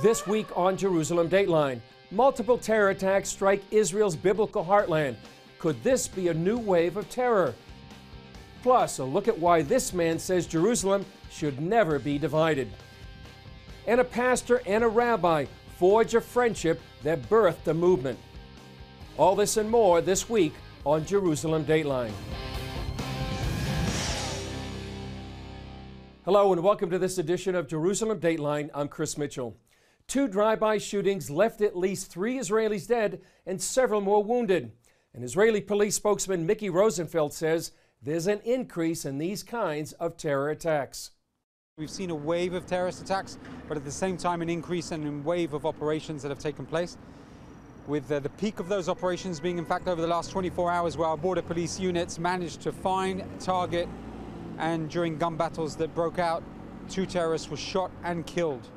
This week on Jerusalem Dateline, multiple terror attacks strike Israel's biblical heartland. Could this be a new wave of terror? Plus, a look at why this man says Jerusalem should never be divided. And a pastor and a rabbi forge a friendship that birthed a movement. All this and more this week on Jerusalem Dateline. Hello and welcome to this edition of Jerusalem Dateline. I'm Chris Mitchell. 2 drive-by shootings left at least 3 Israelis dead and several more wounded. An Israeli police spokesman, Mickey Rosenfeld, says there's an increase in these kinds of terror attacks. We've seen a wave of terrorist attacks, but at the same time an increase in a wave of operations that have taken place. With the peak of those operations being, in fact, over the last 24 hours, where our border police units managed to find, target, and during gun battles that broke out, 2 terrorists were shot and killed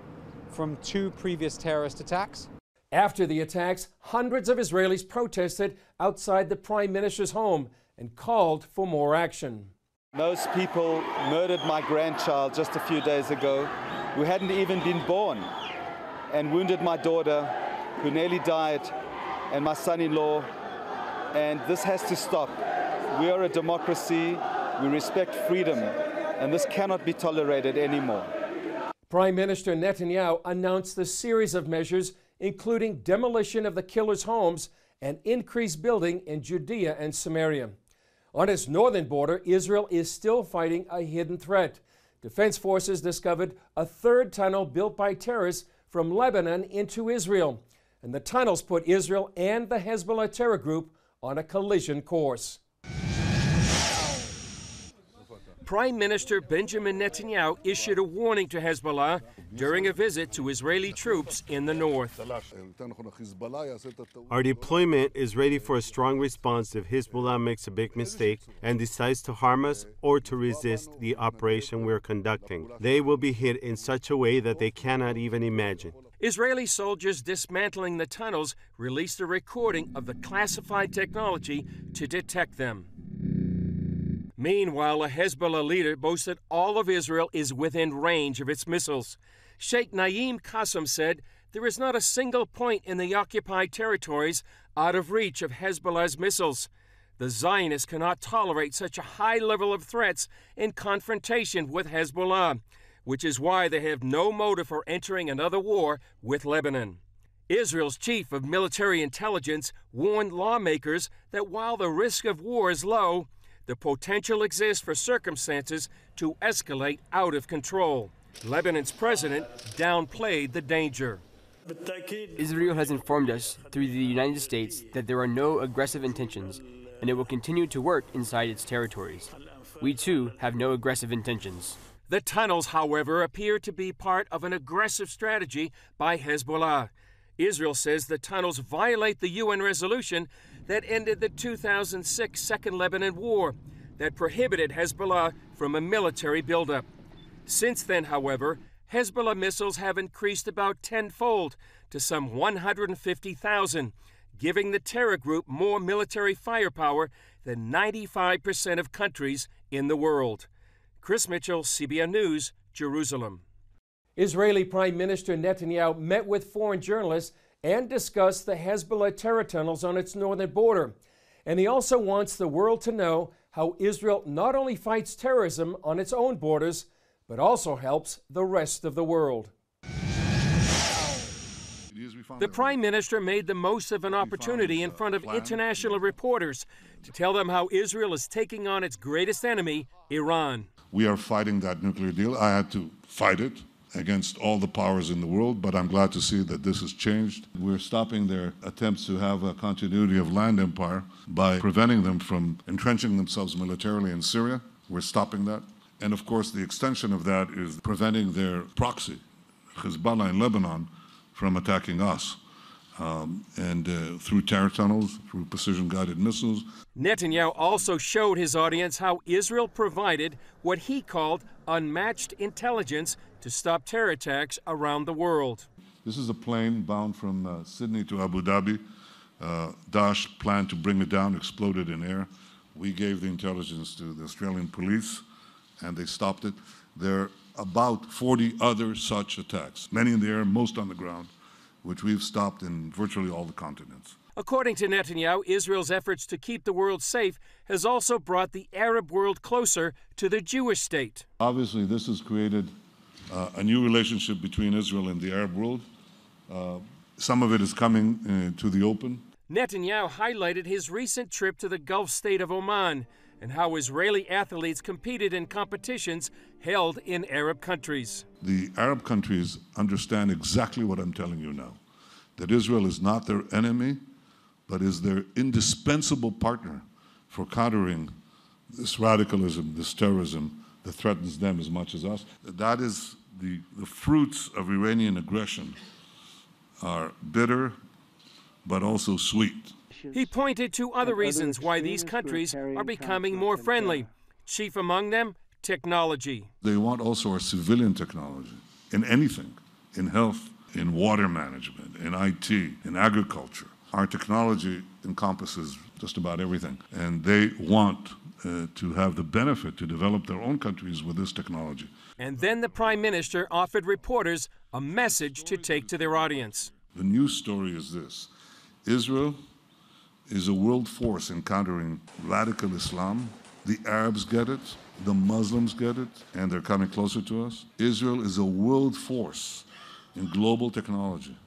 from 2 previous terrorist attacks. After the attacks, hundreds of Israelis protested outside the Prime Minister's home and called for more action. Those people murdered my grandchild just a few days ago, who hadn't even been born, and wounded my daughter, who nearly died, and my son-in-law, and this has to stop. We are a democracy, we respect freedom, and this cannot be tolerated anymore. Prime Minister Netanyahu announced a series of measures, including demolition of the killers' homes and increased building in Judea and Samaria. On its northern border, Israel is still fighting a hidden threat. Defense forces discovered a 3rd tunnel built by terrorists from Lebanon into Israel, and the tunnels put Israel and the Hezbollah terror group on a collision course. Prime Minister Benjamin Netanyahu issued a warning to Hezbollah during a visit to Israeli troops in the north. Our deployment is ready for a strong response if Hezbollah makes a big mistake and decides to harm us or to resist the operation we're conducting. They will be hit in such a way that they cannot even imagine. Israeli soldiers dismantling the tunnels released a recording of the classified technology to detect them. Meanwhile, a Hezbollah leader boasted all of Israel is within range of its missiles. Sheikh Naim Qassem said there is not a single point in the occupied territories out of reach of Hezbollah's missiles. The Zionists cannot tolerate such a high level of threats in confrontation with Hezbollah, which is why they have no motive for entering another war with Lebanon. Israel's chief of military intelligence warned lawmakers that while the risk of war is low, the potential exists for circumstances to escalate out of control. Lebanon's president downplayed the danger. Israel has informed us through the United States that there are no aggressive intentions, and it will continue to work inside its territories. We, too, have no aggressive intentions. The tunnels, however, appear to be part of an aggressive strategy by Hezbollah. Israel says the tunnels violate the UN resolution that ended the 2006 Second Lebanon War that prohibited Hezbollah from a military buildup. Since then, however, Hezbollah missiles have increased about tenfold to some 150,000, giving the terror group more military firepower than 95% of countries in the world. Chris Mitchell, CBN News, Jerusalem. Israeli Prime Minister Netanyahu met with foreign journalists and discussed the Hezbollah terror tunnels on its northern border. And he also wants the world to know how Israel not only fights terrorism on its own borders, but also helps the rest of the world. The Prime Minister made the most of an opportunity in front of international reporters to tell them how Israel is taking on its greatest enemy, Iran. We are fighting that nuclear deal. I had to fight it against all the powers in the world, but I'm glad to see that this has changed. We're stopping their attempts to have a continuity of land empire by preventing them from entrenching themselves militarily in Syria. We're stopping that. And of course, the extension of that is preventing their proxy, Hezbollah in Lebanon, from attacking us. Through terror tunnels, through precision-guided missiles. Netanyahu also showed his audience how Israel provided what he called unmatched intelligence to stop terror attacks around the world. This is a plane bound from Sydney to Abu Dhabi. Daesh planned to bring it down, exploded in air. We gave the intelligence to the Australian police, and they stopped it. There about 40 other such attacks, many in the air, most on the ground, which we've stopped in virtually all the continents. According to Netanyahu, Israel's efforts to keep the world safe has also brought the Arab world closer to the Jewish state. Obviously, this has created a new relationship between Israel and the Arab world. Some of it is coming to the open. Netanyahu highlighted his recent trip to the Gulf state of Oman and how Israeli athletes competed in competitions held in Arab countries. The Arab countries understand exactly what I'm telling you now, that Israel is not their enemy, but is their indispensable partner for countering this radicalism, this terrorism that threatens them as much as us. That is the fruits of Iranian aggression are bitter, but also sweet. He pointed to other reasons why these countries are becoming more friendly. Chief among them, technology. They want also our civilian technology in anything, in health, in water management, in IT, in agriculture. Our technology encompasses just about everything, and they want to have the benefit to develop their own countries with this technology. And then the Prime Minister offered reporters a message to take to their audience. The news story is this: Israel is a world force in countering radical Islam. The Arabs get it, the Muslims get it, and they're coming closer to us. Israel is a world force in global technology.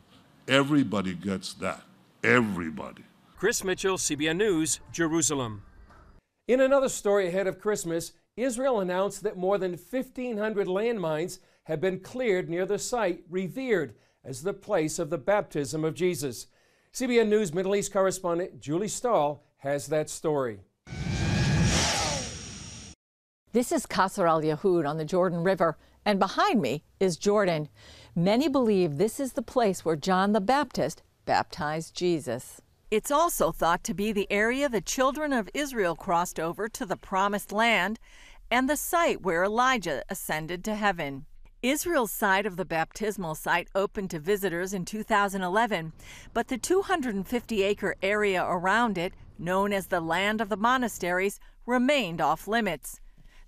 Everybody gets that. Everybody. Chris Mitchell, CBN News, Jerusalem. In another story ahead of Christmas, Israel announced that more than 1,500 landmines have been cleared near the site revered as the place of the baptism of Jesus. CBN News Middle East correspondent Julie Stahl has that story. This is Qasr al-Yahud on the Jordan River, and behind me is Jordan. Many believe this is the place where John the Baptist baptized Jesus. It's also thought to be the area the children of Israel crossed over to the Promised Land and the site where Elijah ascended to heaven. Israel's side of the baptismal site opened to visitors in 2011, but the 250-acre area around it, known as the Land of the Monasteries, remained off limits.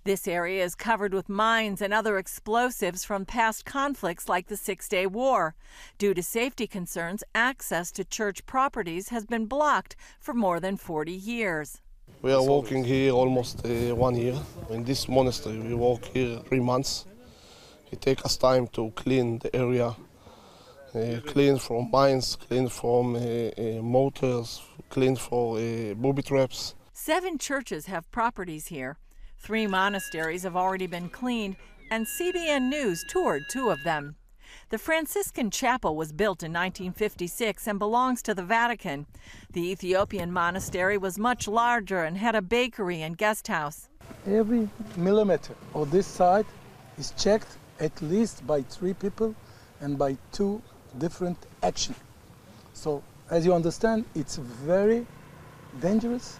This area is covered with mines and other explosives from past conflicts like the Six-Day War. Due to safety concerns, access to church properties has been blocked for more than 40 years. We are working here almost 1 year. In this monastery, we work here 3 months. It takes us time to clean the area, clean from mines, clean from mortars, clean for booby traps. 7 churches have properties here. 3 monasteries have already been cleaned, and CBN News toured 2 of them. The Franciscan Chapel was built in 1956 and belongs to the Vatican. The Ethiopian monastery was much larger and had a bakery and guest house. Every millimeter of this site is checked at least by 3 people and by 2 different actions. So, as you understand, it's a very dangerous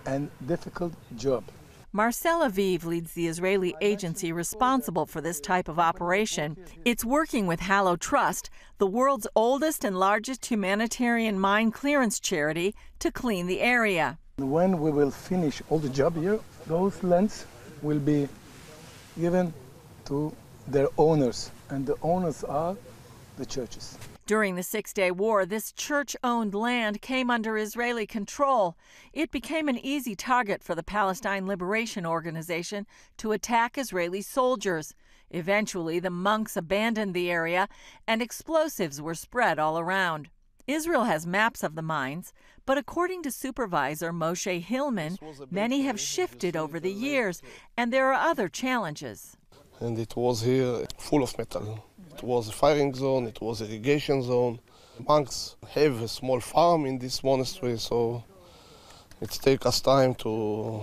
and difficult job. Marcel Aviv leads the Israeli agency responsible for this type of operation. It's working with Hallow Trust, the world's oldest and largest humanitarian mine clearance charity, to clean the area. When we will finish all the job here, those lands will be given to their owners, and the owners are the churches. During the Six-Day War, this church-owned land came under Israeli control. It became an easy target for the Palestine Liberation Organization to attack Israeli soldiers. Eventually, the monks abandoned the area, and explosives were spread all around. Israel has maps of the mines, but according to supervisor Moshe Hillman, many have shifted over the years, and there are other challenges. And it was here full of metal. It was a firing zone, it was an irrigation zone. Monks have a small farm in this monastery, so it takes us time to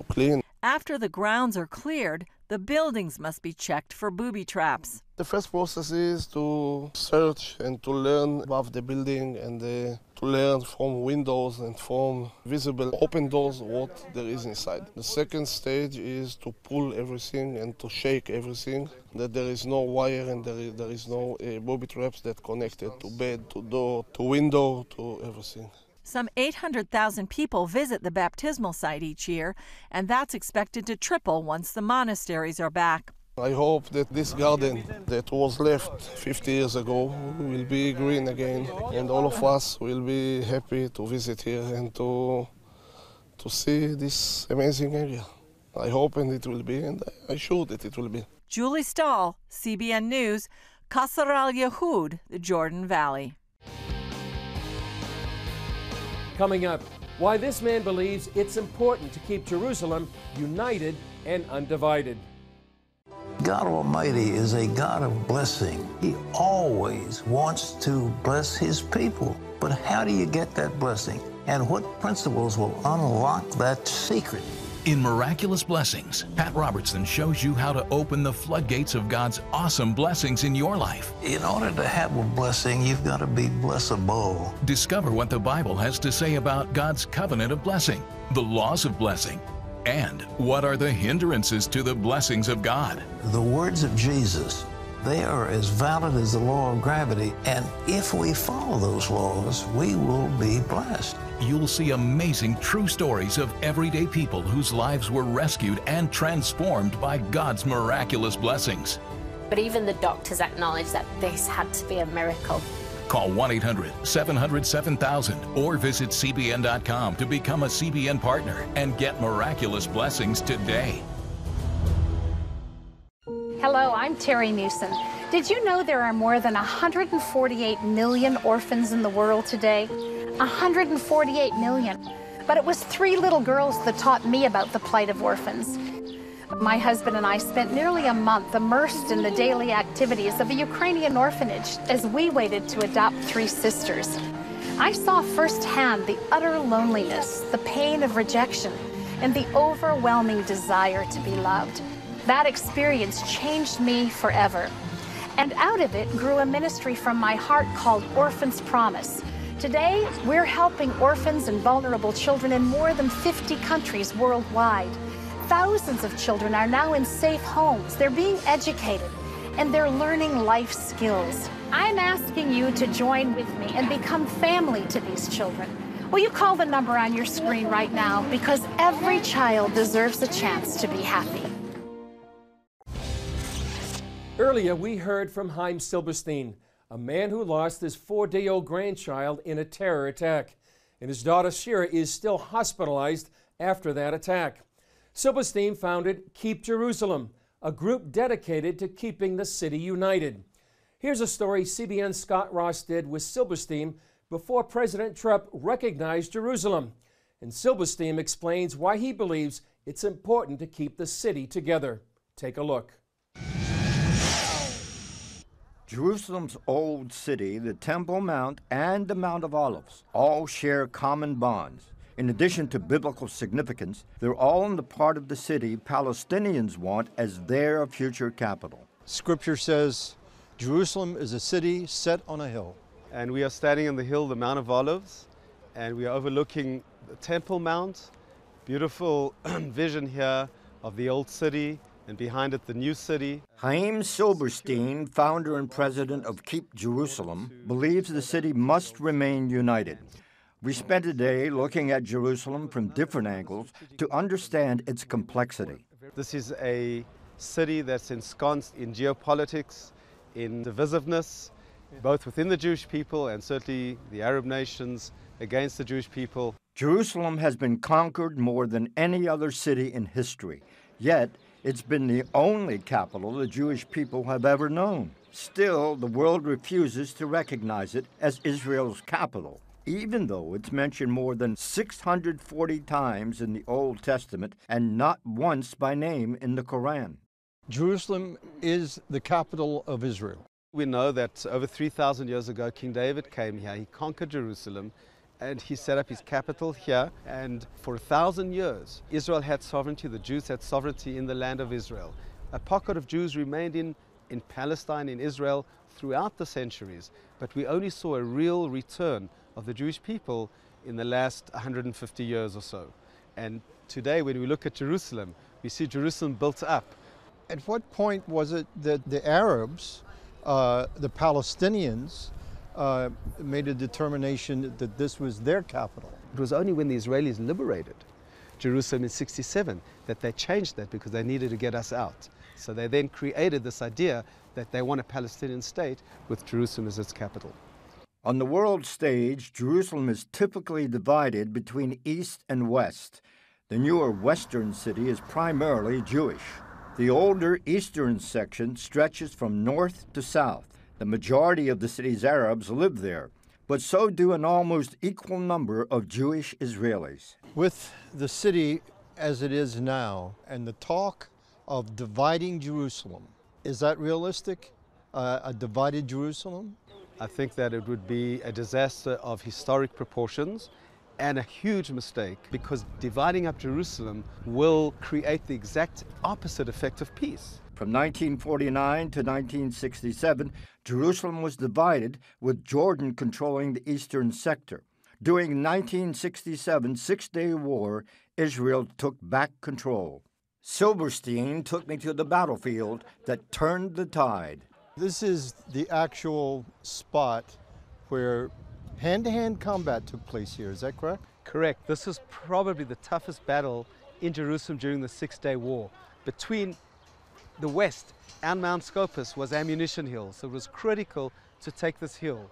clean. After the grounds are cleared, the buildings must be checked for booby traps. The first process is to search and to learn about the building and to learn from windows and from visible open doors what there is inside. The second stage is to pull everything and to shake everything, that there is no wire and there is no booby traps that connected to bed, to door, to window, to everything. Some 800,000 people visit the baptismal site each year, and that's expected to triple once the monasteries are back. I hope that this garden that was left 50 years ago will be green again, and all of us will be happy to visit here and to see this amazing area. I hope and it will be, and I'm sure that it will be. Julie Stahl, CBN News, Qasr al-Yahud, the Jordan Valley. Coming up, why this man believes it's important to keep Jerusalem united and undivided. God Almighty is a God of blessing. He always wants to bless His people. But how do you get that blessing? And what principles will unlock that secret? In Miraculous Blessings, Pat Robertson shows you how to open the floodgates of God's awesome blessings in your life. In order to have a blessing, you've got to be blessable. Discover what the Bible has to say about God's covenant of blessing, the laws of blessing, and what are the hindrances to the blessings of God. The words of Jesus, they are as valid as the law of gravity, and if we follow those laws, we will be blessed. You'll see amazing true stories of everyday people whose lives were rescued and transformed by God's miraculous blessings. But even the doctors acknowledge that this had to be a miracle. Call 1-800-700-7000 or visit CBN.com to become a CBN partner and get miraculous blessings today. Hello, I'm Terry Newsom. Did you know there are more than 148 million orphans in the world today? 148 million. But it was 3 little girls that taught me about the plight of orphans. My husband and I spent nearly a month immersed in the daily activities of a Ukrainian orphanage as we waited to adopt 3 sisters. I saw firsthand the utter loneliness, the pain of rejection, and the overwhelming desire to be loved. That experience changed me forever. And out of it grew a ministry from my heart called Orphans Promise. Today, we're helping orphans and vulnerable children in more than 50 countries worldwide. Thousands of children are now in safe homes. They're being educated, and they're learning life skills. I'm asking you to join with me and become family to these children. Will you call the number on your screen right now? Because every child deserves a chance to be happy. Earlier, we heard from Chaim Silberstein, a man who lost his 4-day-old grandchild in a terror attack, and his daughter Shira is still hospitalized after that attack. Silberstein founded Keep Jerusalem, a group dedicated to keeping the city united. Here's a story CBN's Scott Ross did with Silberstein before President Trump recognized Jerusalem. And Silberstein explains why he believes it's important to keep the city together. Take a look. Jerusalem's old city, the Temple Mount, and the Mount of Olives all share common bonds. In addition to biblical significance, they're all in the part of the city Palestinians want as their future capital. Scripture says Jerusalem is a city set on a hill. And we are standing on the hill, the Mount of Olives, and we are overlooking the Temple Mount. Beautiful vision here of the old city, and behind it the new city. Chaim Silberstein, founder and president of Keep Jerusalem, believes the city must remain united. We spent a day looking at Jerusalem from different angles to understand its complexity. This is a city that's ensconced in geopolitics, in divisiveness, both within the Jewish people and certainly the Arab nations against the Jewish people. Jerusalem has been conquered more than any other city in history, yet it's been the only capital the Jewish people have ever known. Still, the world refuses to recognize it as Israel's capital, even though it's mentioned more than 640 times in the Old Testament and not once by name in the Quran. Jerusalem is the capital of Israel. We know that over 3,000 years ago, King David came here, he conquered Jerusalem, and he set up his capital here. And for 1,000 years, Israel had sovereignty, the Jews had sovereignty in the land of Israel. A pocket of Jews remained in Palestine, in Israel, throughout the centuries, but we only saw a real return of the Jewish people in the last 150 years or so. And today, when we look at Jerusalem, we see Jerusalem built up. At what point was it that the Arabs, the Palestinians, made a determination that this was their capital? It was only when the Israelis liberated Jerusalem in '67 that they changed that, because they needed to get us out. So they then created this idea that they want a Palestinian state with Jerusalem as its capital. On the world stage, Jerusalem is typically divided between East and West. The newer Western city is primarily Jewish. The older Eastern section stretches from north to south. The majority of the city's Arabs live there, but so do an almost equal number of Jewish Israelis. With the city as it is now and the talk of dividing Jerusalem, is that realistic? A divided Jerusalem? I think that it would be a disaster of historic proportions and a huge mistake, because dividing up Jerusalem will create the exact opposite effect of peace. From 1949 to 1967, Jerusalem was divided, with Jordan controlling the eastern sector. During the 1967 Six-Day War, Israel took back control. Silverstein took me to the battlefield that turned the tide. This is the actual spot where hand-to-hand combat took place here, is that correct? Correct. This is probably the toughest battle in Jerusalem during the Six-Day War. Between the west and Mount Scopus was Ammunition Hill, so it was critical to take this hill.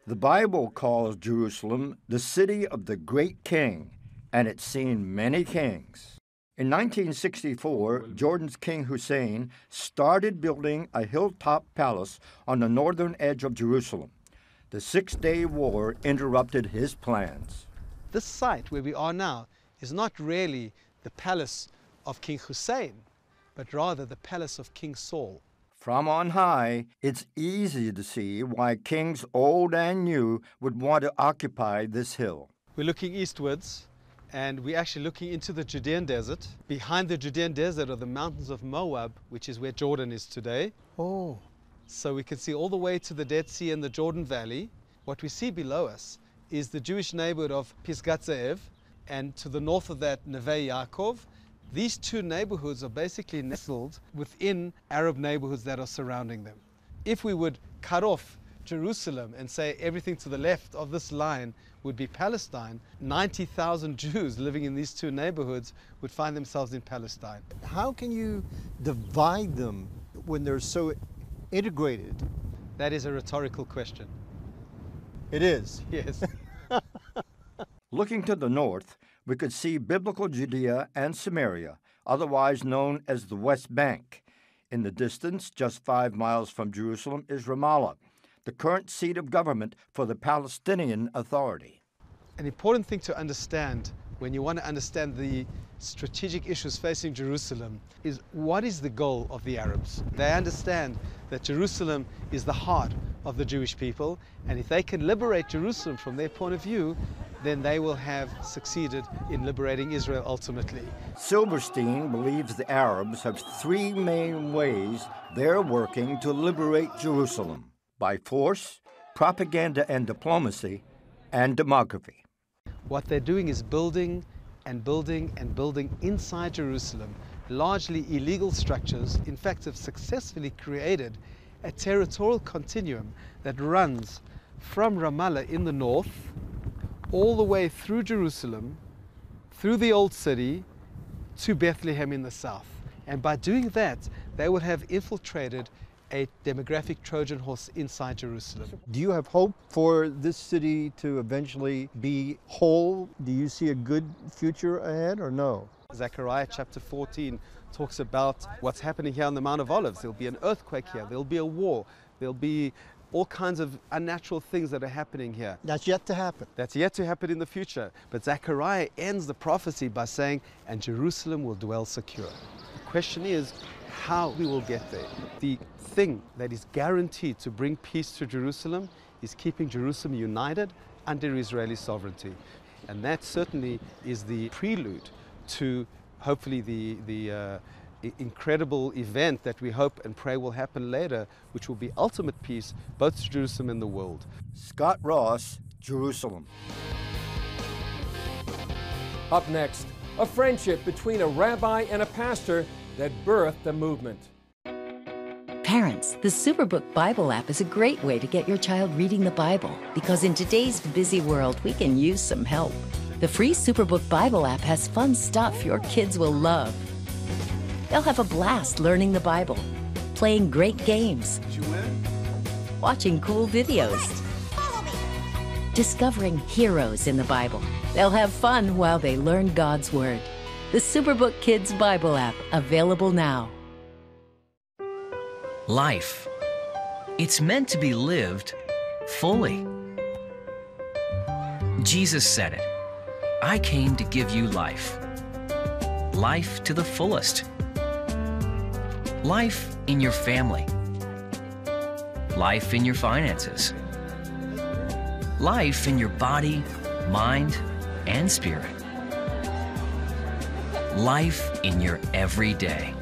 The Bible calls Jerusalem the city of the great king, and it's seen many kings. In 1964, Jordan's King Hussein started building a hilltop palace on the northern edge of Jerusalem. The Six-Day War interrupted his plans. This site where we are now is not really the palace of King Hussein, but rather the palace of King Saul. From on high, it's easy to see why kings old and new would want to occupy this hill. We're looking eastwards, and we're actually looking into the Judean desert. Behind the Judean desert are the mountains of Moab, which is where Jordan is today. Oh. So we can see all the way to the Dead Sea and the Jordan Valley. What we see below us is the Jewish neighborhood of Pisgat Ze'ev, and to the north of that, Neve Yaakov. These two neighborhoods are basically nestled within Arab neighborhoods that are surrounding them. If we would cut off Jerusalem and say everything to the left of this line would be Palestine, 90,000 Jews living in these two neighborhoods would find themselves in Palestine. How can you divide them when they're so integrated? That is a rhetorical question. It is? Yes. Looking to the north, we could see biblical Judea and Samaria, otherwise known as the West Bank. In the distance, just 5 miles from Jerusalem, is Ramallah, the current seat of government for the Palestinian Authority. An important thing to understand when you want to understand the strategic issues facing Jerusalem is what is the goal of the Arabs. They understand that Jerusalem is the heart of the Jewish people, and if they can liberate Jerusalem from their point of view, then they will have succeeded in liberating Israel ultimately. Silverstein believes the Arabs have 3 main ways they're working to liberate Jerusalem: by force, propaganda and diplomacy, and demography. What they're doing is building and building and building inside Jerusalem, largely illegal structures. In fact, have successfully created a territorial continuum that runs from Ramallah in the north, all the way through Jerusalem, through the Old City, to Bethlehem in the south. And by doing that, they would have infiltrated a demographic Trojan horse inside Jerusalem. Do you have hope for this city to eventually be whole? Do you see a good future ahead or no? Zechariah chapter 14 talks about what's happening here on the Mount of Olives. There'll be an earthquake here, there'll be a war, there'll be all kinds of unnatural things that are happening here. That's yet to happen. That's yet to happen in the future. But Zechariah ends the prophecy by saying, and Jerusalem will dwell secure. The question is how we will get there. The thing that is guaranteed to bring peace to Jerusalem is keeping Jerusalem united under Israeli sovereignty. And that certainly is the prelude to hopefully the incredible event that we hope and pray will happen later, which will be ultimate peace both to Jerusalem and the world. Scott Ross, Jerusalem. Up next, a friendship between a rabbi and a pastor that birthed a movement. Parents, the Superbook Bible app is a great way to get your child reading the Bible, because in today's busy world, we can use some help. The free Superbook Bible app has fun stuff your kids will love. They'll have a blast learning the Bible, playing great games, watching cool videos, discovering heroes in the Bible. They'll have fun while they learn God's Word. The Superbook Kids Bible app, available now. Life. It's meant to be lived fully. Jesus said it. I came to give you life. Life to the fullest. Life in your family. Life in your finances. Life in your body, mind, and spirit. Life in your everyday.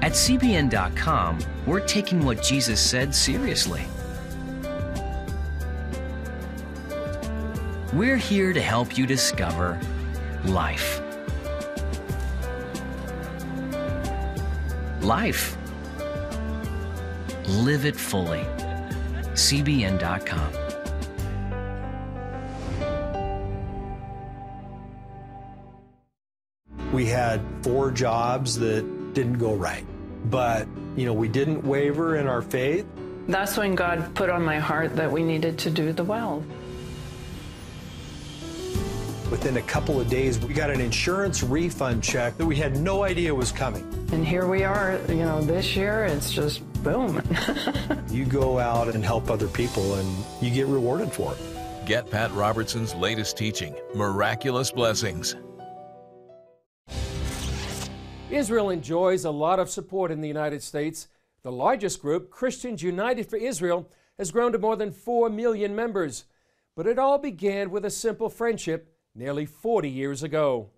At CBN.com, we're taking what Jesus said seriously. We're here to help you discover life. Life. Live it fully. CBN.com. We had 4 jobs that didn't go right, but we didn't waver in our faith. That's when God put on my heart that we needed to do the well. Within a couple of days, we got an insurance refund check that we had no idea was coming. And here we are, this year, it's just boom. You go out and help other people and you get rewarded for it. Get Pat Robertson's latest teaching, Miraculous Blessings. Israel enjoys a lot of support in the United States. The largest group, Christians United for Israel, has grown to more than 4 million members. But it all began with a simple friendship nearly 40 years ago.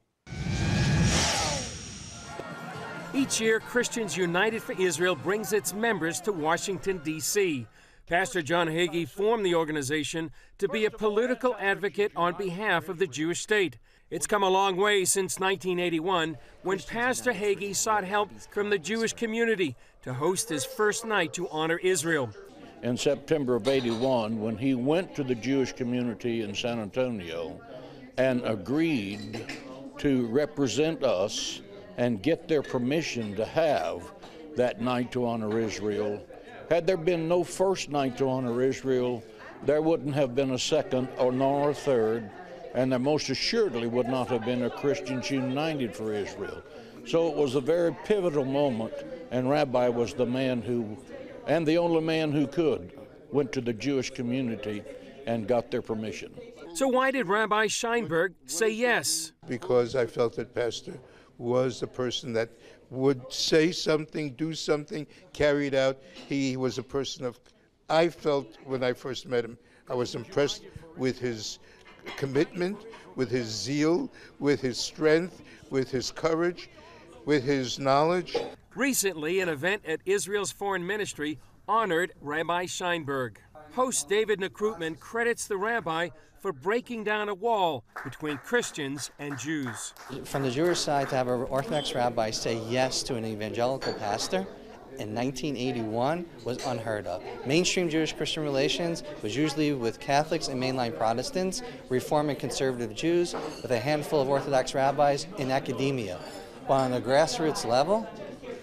Each year, Christians United for Israel brings its members to Washington, D.C. Pastor John Hagee formed the organization to be a political advocate on behalf of the Jewish state. It's come a long way since 1981, when Pastor Hagee sought help from the Jewish community to host his first night to honor Israel. In September of '81, when he went to the Jewish community in San Antonio and agreed to represent us and get their permission to have that night to honor Israel. Had there been no first night to honor Israel, there wouldn't have been a second or nor a third, and there most assuredly would not have been a Christians United for Israel. So it was a very pivotal moment, and Rabbi was the man who, and the only man who could, went to the Jewish community and got their permission. So why did Rabbi Scheinberg say yes? Because I felt that Pastor was the person that would say something, do something, carry it out. He was a person of, I felt when I first met him, I was impressed with his commitment, with his zeal, with his strength, with his courage, with his knowledge. Recently, an event at Israel's Foreign Ministry honored Rabbi Scheinberg. Host David Nekrutman credits the rabbi for breaking down a wall between Christians and Jews. From the Jewish side, to have an Orthodox rabbi say yes to an evangelical pastor in 1981 was unheard of. Mainstream Jewish-Christian relations was usually with Catholics and mainline Protestants, Reform and Conservative Jews, with a handful of Orthodox rabbis in academia. While on the grassroots level,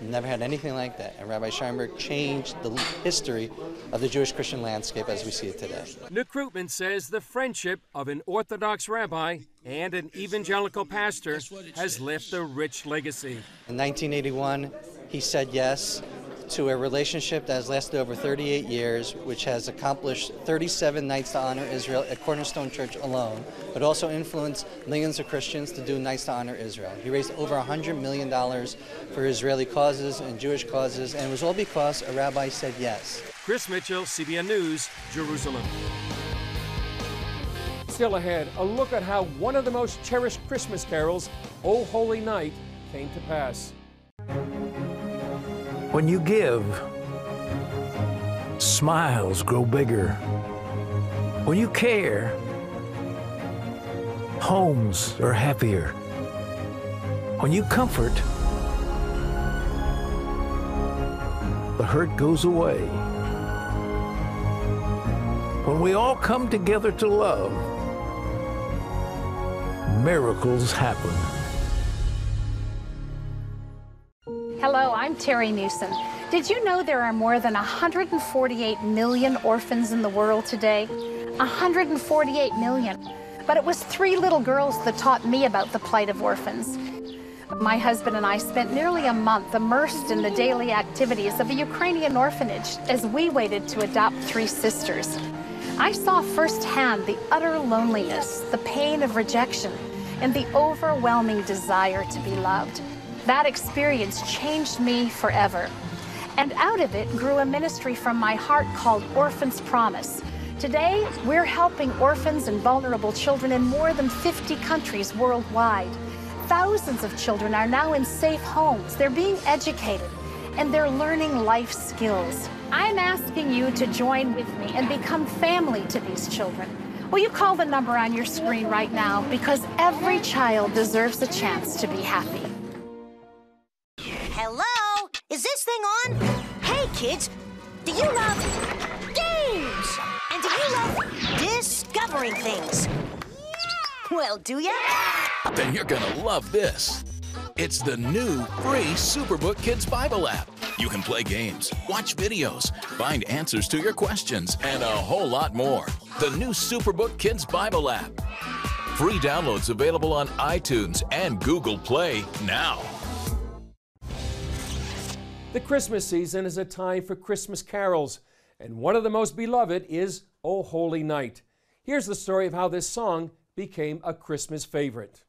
never had anything like that, and Rabbi Scheinberg changed the history of the Jewish-Christian landscape as we see it today. Nekrutman says the friendship of an Orthodox rabbi and an evangelical pastor has left a rich legacy. In 1981, he said yes to a relationship that has lasted over 38 years, which has accomplished 37 nights to honor Israel at Cornerstone Church alone, but also influenced millions of Christians to do nights to honor Israel. He raised over $100 million for Israeli causes and Jewish causes, and it was all because a rabbi said yes. Chris Mitchell, CBN News, Jerusalem. Still ahead, a look at how one of the most cherished Christmas carols, O Holy Night, came to pass. When you give, smiles grow bigger. When you care, homes are happier. When you comfort, the hurt goes away. When we all come together to love, miracles happen. Hello, I'm Terry Newsom. Did you know there are more than 148 million orphans in the world today? 148 million. But it was 3 little girls that taught me about the plight of orphans. My husband and I spent nearly a month immersed in the daily activities of a Ukrainian orphanage as we waited to adopt 3 sisters. I saw firsthand the utter loneliness, the pain of rejection, and the overwhelming desire to be loved. That experience changed me forever. And out of it grew a ministry from my heart called Orphans Promise. Today, we're helping orphans and vulnerable children in more than 50 countries worldwide. Thousands of children are now in safe homes. They're being educated, and they're learning life skills. I'm asking you to join with me and become family to these children. Will you call the number on your screen right now? Because every child deserves a chance to be happy. Hello? Is this thing on? Hey, kids, do you love games? And do you love discovering things? Well, do ya? Then you're gonna love this. It's the new free Superbook Kids Bible app. You can play games, watch videos, find answers to your questions, and a whole lot more. The new Superbook Kids Bible app. Free downloads available on iTunes and Google Play now. The Christmas season is a time for Christmas carols, and one of the most beloved is O Holy Night. Here's the story of how this song became a Christmas favorite.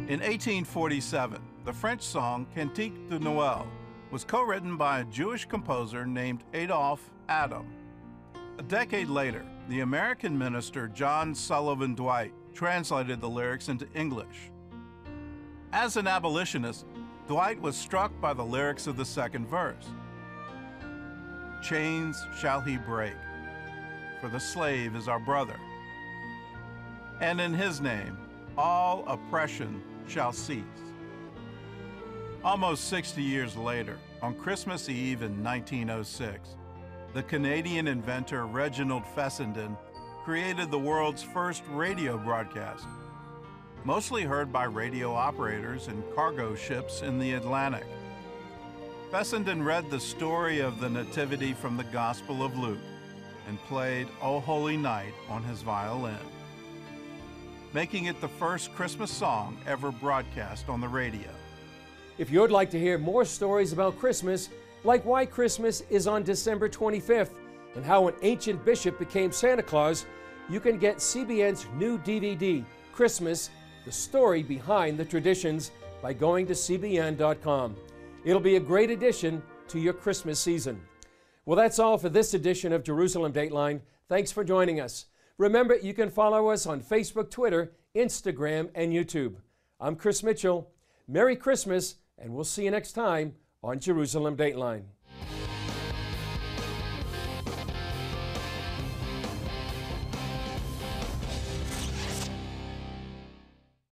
In 1847, the French song Cantique de Noël was co-written by a Jewish composer named Adolphe Adam. A decade later, the American minister John Sullivan Dwight translated the lyrics into English. As an abolitionist, Dwight was struck by the lyrics of the second verse. Chains shall he break, for the slave is our brother. And in his name, all oppression shall cease. Almost 60 years later, on Christmas Eve in 1906, the Canadian inventor Reginald Fessenden created the world's first radio broadcast, mostly heard by radio operators and cargo ships in the Atlantic. Fessenden read the story of the Nativity from the Gospel of Luke and played O Holy Night on his violin, making it the first Christmas song ever broadcast on the radio. If you'd like to hear more stories about Christmas, like why Christmas is on December 25th and how an ancient bishop became Santa Claus, you can get CBN's new DVD, Christmas, the story behind the traditions, by going to cbn.com. It'll be a great addition to your Christmas season. Well, that's all for this edition of Jerusalem Dateline. Thanks for joining us. Remember, you can follow us on Facebook, Twitter, Instagram, and YouTube. I'm Chris Mitchell. Merry Christmas, and we'll see you next time on Jerusalem Dateline.